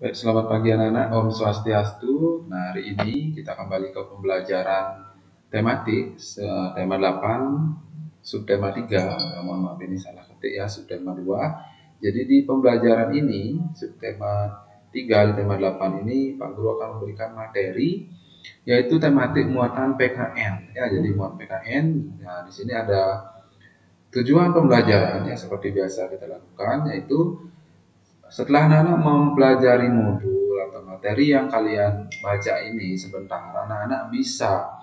Baik, selamat pagi anak-anak, Om Swastiastu. Nah, hari ini kita kembali ke pembelajaran tematik, tema 8, subtema 3. Mohon maaf ini salah ketik ya, subtema 2. Jadi di pembelajaran ini, subtema 3 di tema 8 ini, Pak Guru akan memberikan materi, yaitu tematik muatan PKN. Ya, jadi muatan PKN, nah di sini ada tujuan pembelajaran yang seperti biasa kita lakukan, yaitu setelah anak-anak mempelajari modul atau materi yang kalian baca ini sebentar, anak-anak bisa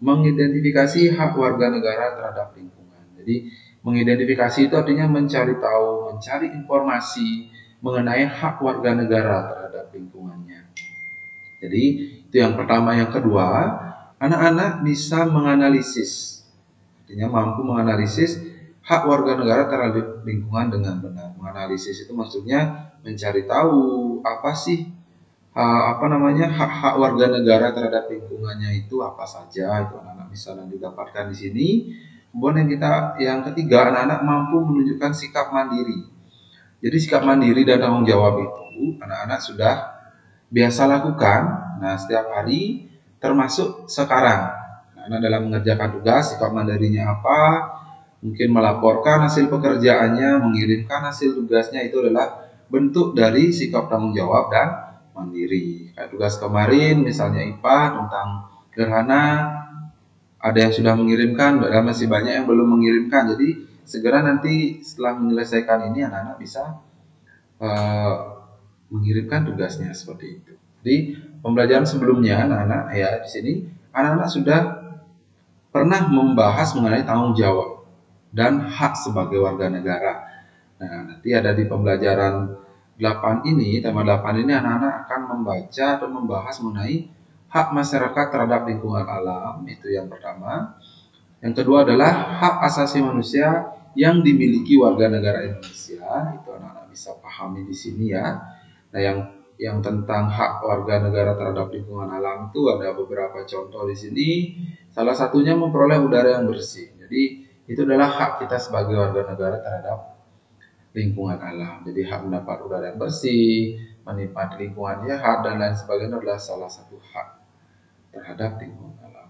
mengidentifikasi hak warga negara terhadap lingkungan. Jadi, mengidentifikasi itu artinya mencari tahu, mencari informasi mengenai hak warga negara terhadap lingkungannya. Jadi, itu yang pertama. Yang kedua, anak-anak bisa menganalisis, artinya mampu menganalisis hak warga negara terhadap lingkungan dengan benar. Menganalisis itu maksudnya mencari tahu apa sih hak-hak warga negara terhadap lingkungannya itu apa saja. Itu anak-anak bisa nanti dapatkan di sini. Kemudian yang ketiga, anak-anak mampu menunjukkan sikap mandiri. Jadi sikap mandiri dan tanggung jawab itu anak-anak sudah biasa lakukan. Nah, setiap hari termasuk sekarang. Anak dalam mengerjakan tugas, sikap mandirinya apa? Mungkin melaporkan hasil pekerjaannya, mengirimkan hasil tugasnya, itu adalah bentuk dari sikap tanggung jawab dan mandiri. Kayak tugas kemarin misalnya IPA tentang gerhana, ada yang sudah mengirimkan dan masih banyak yang belum mengirimkan. Jadi segera nanti setelah menyelesaikan ini anak-anak bisa mengirimkan tugasnya seperti itu. Jadi pembelajaran sebelumnya anak-anak ya di sini anak-anak sudah pernah membahas mengenai tanggung jawab dan hak sebagai warga negara. Nah, nanti ada di pembelajaran 8 ini, tema 8 ini anak-anak akan membaca atau membahas mengenai hak masyarakat terhadap lingkungan alam, itu yang pertama. Yang kedua adalah hak asasi manusia yang dimiliki warga negara Indonesia, itu anak-anak bisa pahami di sini ya. Nah, yang tentang hak warga negara terhadap lingkungan alam itu ada beberapa contoh di sini. Salah satunya memperoleh udara yang bersih. Jadi itu adalah hak kita sebagai warga negara terhadap lingkungan alam. Jadi hak mendapat udara yang bersih, menikmati lingkungan sehat dan lain sebagainya adalah salah satu hak terhadap lingkungan alam.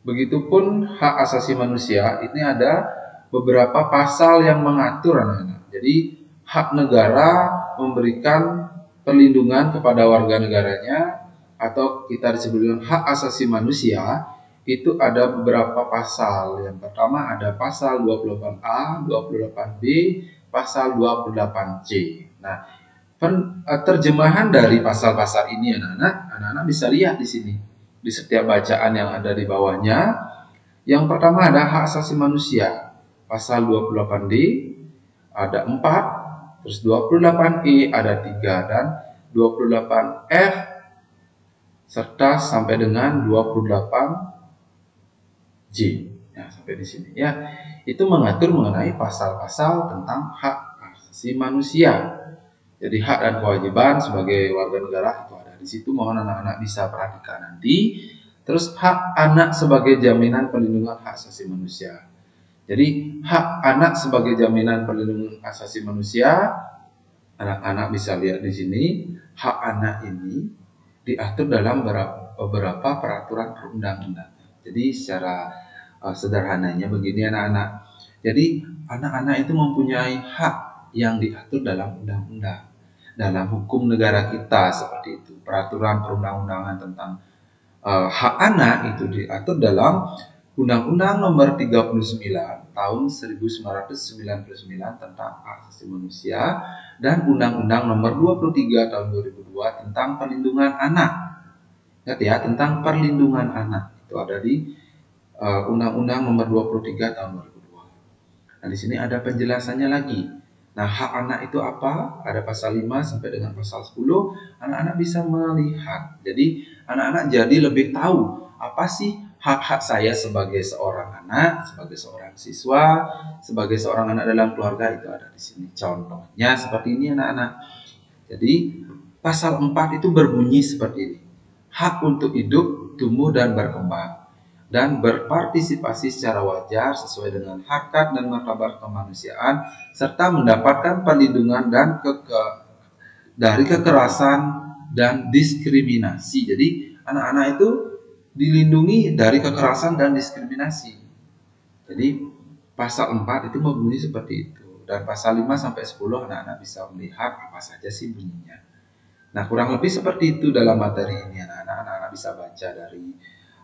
Begitupun hak asasi manusia, ini ada beberapa pasal yang mengatur anak-anak. Jadi hak negara memberikan perlindungan kepada warga negaranya, atau kita disebut dengan hak asasi manusia, itu ada beberapa pasal. Yang pertama ada pasal 28A, 28B, pasal 28C. Nah, terjemahan dari pasal-pasal ini anak-anak bisa lihat di sini. Di setiap bacaan yang ada di bawahnya. Yang pertama ada hak asasi manusia. Pasal 28D ada 4, terus 28E ada 3, dan 28F serta sampai dengan 28J. Nah, sampai di sini ya. Itu mengatur mengenai pasal-pasal tentang hak asasi manusia. Jadi hak dan kewajiban sebagai warga negara itu ada di situ. Mohon anak-anak bisa perhatikan nanti. Terus hak anak sebagai jaminan perlindungan hak asasi manusia. Jadi hak anak sebagai jaminan perlindungan hak asasi manusia, anak-anak bisa lihat di sini. Hak anak ini diatur dalam beberapa peraturan perundang-undangan. Jadi secara sederhananya begini anak-anak. Jadi anak-anak itu mempunyai hak yang diatur dalam undang-undang, dalam hukum negara kita seperti itu. Peraturan perundang-undangan tentang hak anak itu diatur dalam Undang-Undang Nomor 39 Tahun 1999 tentang hak asasi manusia dan Undang-Undang Nomor 23 Tahun 2002 tentang perlindungan anak. Ingat ya, tentang perlindungan anak itu ada di Undang-Undang Nomor 23 Tahun 2002. Nah, di sini ada penjelasannya lagi. Nah, hak anak itu apa? Ada pasal 5 sampai dengan pasal 10. Anak-anak bisa melihat. Jadi, anak-anak jadi lebih tahu apa sih hak-hak saya sebagai seorang anak, sebagai seorang siswa, sebagai seorang anak dalam keluarga, itu ada di sini. Contohnya seperti ini anak-anak. Jadi, pasal 4 itu berbunyi seperti ini. Hak untuk hidup, tumbuh dan berkembang, dan berpartisipasi secara wajar sesuai dengan harkat dan martabat kemanusiaan, serta mendapatkan perlindungan dan dari kekerasan dan diskriminasi. Jadi anak-anak itu dilindungi dari kekerasan dan diskriminasi. Jadi pasal 4 itu membunyi seperti itu. Dan pasal 5 sampai 10 anak-anak bisa melihat apa saja sih bunyinya. Nah, kurang lebih seperti itu dalam materi ini anak-anak bisa baca dari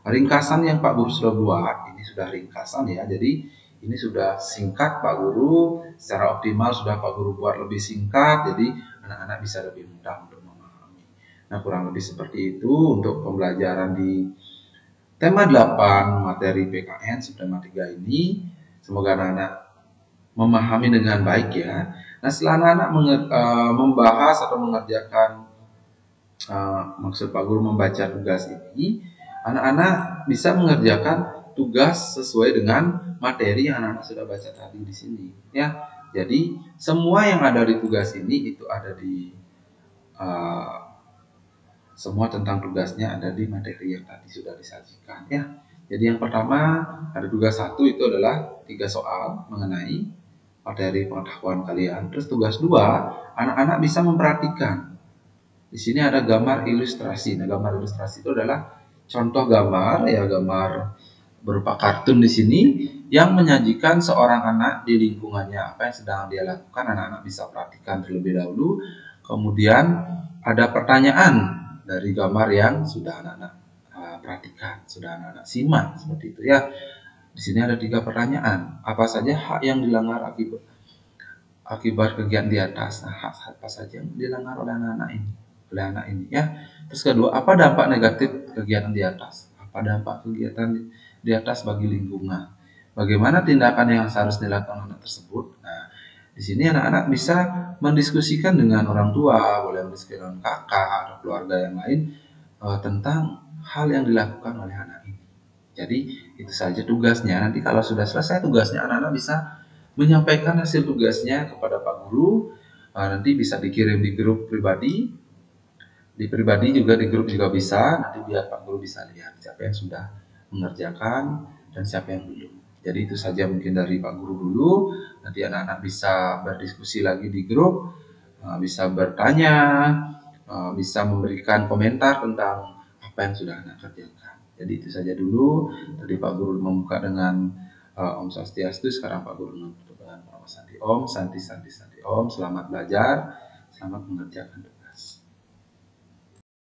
ringkasan yang Pak Guru sudah buat. Ini sudah ringkasan ya. Jadi ini sudah singkat Pak Guru, secara optimal sudah Pak Guru buat lebih singkat. Jadi anak-anak bisa lebih mudah untuk memahami. Nah, kurang lebih seperti itu untuk pembelajaran di tema 8 materi PKN subtema 3 ini. Semoga anak-anak memahami dengan baik ya. Nah, setelah anak-anak membahas atau mengerjakan maksud Pak Guru membaca tugas ini, anak-anak bisa mengerjakan tugas sesuai dengan materi yang anak-anak sudah baca tadi di sini ya. Jadi semua yang ada di tugas ini itu ada di semua tentang tugasnya ada di materi yang tadi sudah disajikan ya. Jadi yang pertama ada tugas 1 itu adalah 3 soal mengenai materi pengetahuan kalian. Terus tugas 2, anak-anak bisa memperhatikan. Di sini ada gambar ilustrasi. Nah, gambar ilustrasi itu adalah contoh gambar ya, gambar berupa kartun di sini yang menyajikan seorang anak di lingkungannya, apa yang sedang dia lakukan. Anak-anak bisa perhatikan terlebih dahulu. Kemudian ada pertanyaan dari gambar yang sudah anak-anak perhatikan, sudah anak-anak simak seperti itu ya. Di sini ada 3 pertanyaan. Apa saja hak yang dilanggar akibat kegiatan di atas? Nah, hak apa saja yang dilanggar oleh anak-anak ini, ya. Terus kedua, apa dampak negatif kegiatan di atas? Apa dampak kegiatan di atas bagi lingkungan? Bagaimana tindakan yang harus dilakukan anak tersebut? Nah, di sini anak-anak bisa mendiskusikan dengan orang tua, boleh mendiskusikan dengan kakak atau keluarga yang lain tentang hal yang dilakukan oleh anak ini. Jadi itu saja tugasnya. Nanti kalau sudah selesai tugasnya, anak-anak bisa menyampaikan hasil tugasnya kepada Pak Guru. Nanti bisa dikirim di grup pribadi. Di pribadi juga, di grup juga bisa. Nanti biar Pak Guru bisa lihat siapa yang sudah mengerjakan dan siapa yang belum. Jadi itu saja mungkin dari Pak Guru dulu. Nanti anak-anak bisa berdiskusi lagi di grup, bisa bertanya, bisa memberikan komentar tentang apa yang sudah anak kerjakan. Jadi itu saja dulu. Tadi Pak Guru membuka dengan Om Swastiastu, sekarang Pak Guru menutup dengan Om Santi Om, Santi Santi Santi Om. Selamat belajar, selamat mengerjakan.